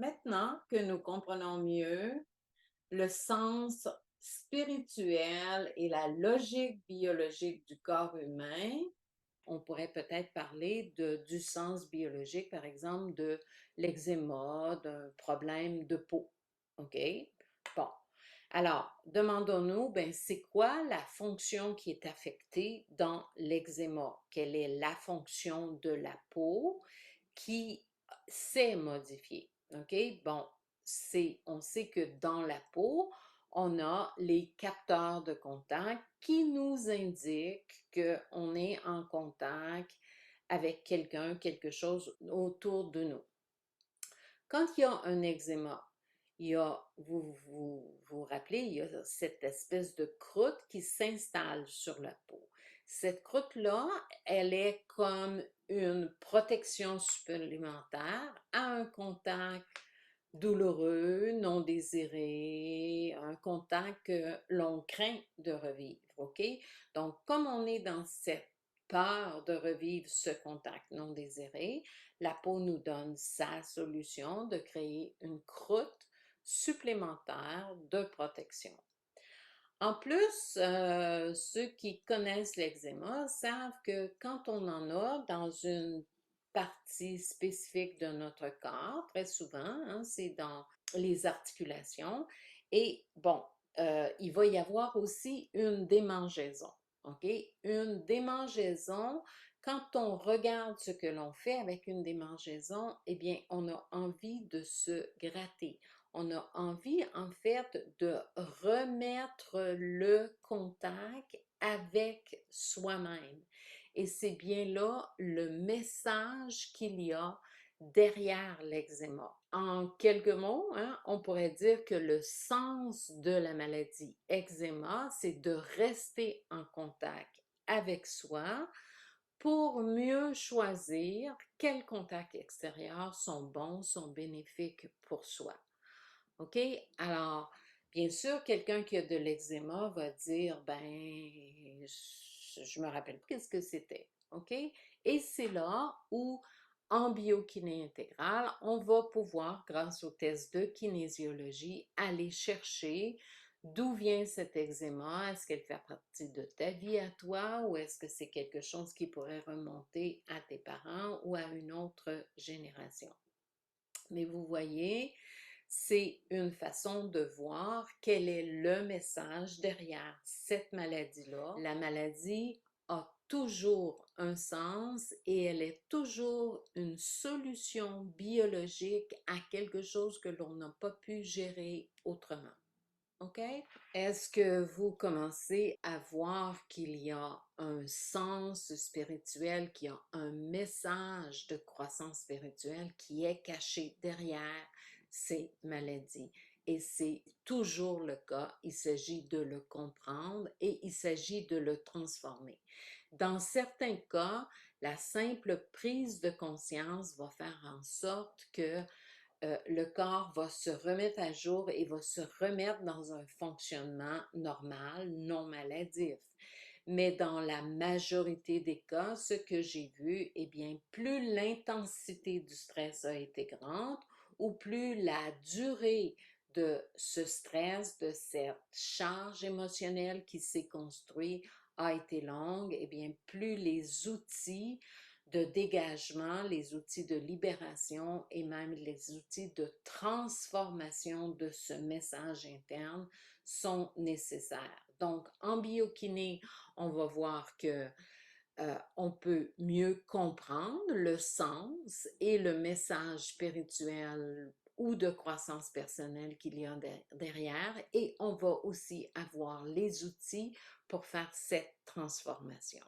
Maintenant que nous comprenons mieux le sens spirituel et la logique biologique du corps humain, on pourrait peut-être parler du sens biologique, par exemple, de l'eczéma, d'un problème de peau. OK? Bon. Alors, demandons-nous, ben, c'est quoi la fonction qui est affectée dans l'eczéma? Quelle est la fonction de la peau qui s'est modifiée? OK? Bon, on sait que dans la peau, on a les capteurs de contact qui nous indiquent qu'on est en contact avec quelqu'un, quelque chose autour de nous. Quand il y a un eczéma, il y a, vous rappelez, il y a cette espèce de croûte qui s'installe sur la peau. Cette croûte-là, elle est comme une protection supplémentaire à un contact douloureux, non désiré, un contact que l'on craint de revivre, OK? Donc, comme on est dans cette peur de revivre ce contact non désiré, la peau nous donne sa solution de créer une croûte supplémentaire de protection. En plus, ceux qui connaissent l'eczéma savent que quand on en a dans une partie spécifique de notre corps, très souvent, hein, c'est dans les articulations. Et bon, il va y avoir aussi une démangeaison. OK? Une démangeaison, quand on regarde ce que l'on fait avec une démangeaison, eh bien, on a envie de se gratter. On a envie, en fait, de remettre le contact avec soi-même. Et c'est bien là le message qu'il y a derrière l'eczéma. En quelques mots, hein, on pourrait dire que le sens de la maladie eczéma, c'est de rester en contact avec soi pour mieux choisir quels contacts extérieurs sont bons, sont bénéfiques pour soi. OK? Alors, bien sûr, quelqu'un qui a de l'eczéma va dire, ben, je me rappelle plus qu'est-ce que c'était. OK? Et c'est là où, en biokiné intégrale, on va pouvoir, grâce au test de kinésiologie, aller chercher d'où vient cet eczéma. Est-ce qu'elle fait partie de ta vie à toi ou est-ce que c'est quelque chose qui pourrait remonter à tes parents ou à une autre génération? Mais vous voyez, c'est une façon de voir quel est le message derrière cette maladie-là. La maladie a toujours un sens et elle est toujours une solution biologique à quelque chose que l'on n'a pas pu gérer autrement. OK? Est-ce que vous commencez à voir qu'il y a un sens spirituel, qu'il y a un message de croissance spirituelle qui est caché derrière ces maladies? Et c'est toujours le cas. Il s'agit de le comprendre et il s'agit de le transformer. Dans certains cas, la simple prise de conscience va faire en sorte que le corps va se remettre à jour et va se remettre dans un fonctionnement normal, non maladif. Mais dans la majorité des cas, ce que j'ai vu, eh bien, plus l'intensité du stress a été grande ou plus la durée de ce stress, de cette charge émotionnelle qui s'est construite a été longue, eh bien, plus les outils de dégagement, les outils de libération et même les outils de transformation de ce message interne sont nécessaires. Donc, en biokiné, on va voir que on peut mieux comprendre le sens et le message spirituel ou de croissance personnelle qu'il y a derrière et on va aussi avoir les outils pour faire cette transformation.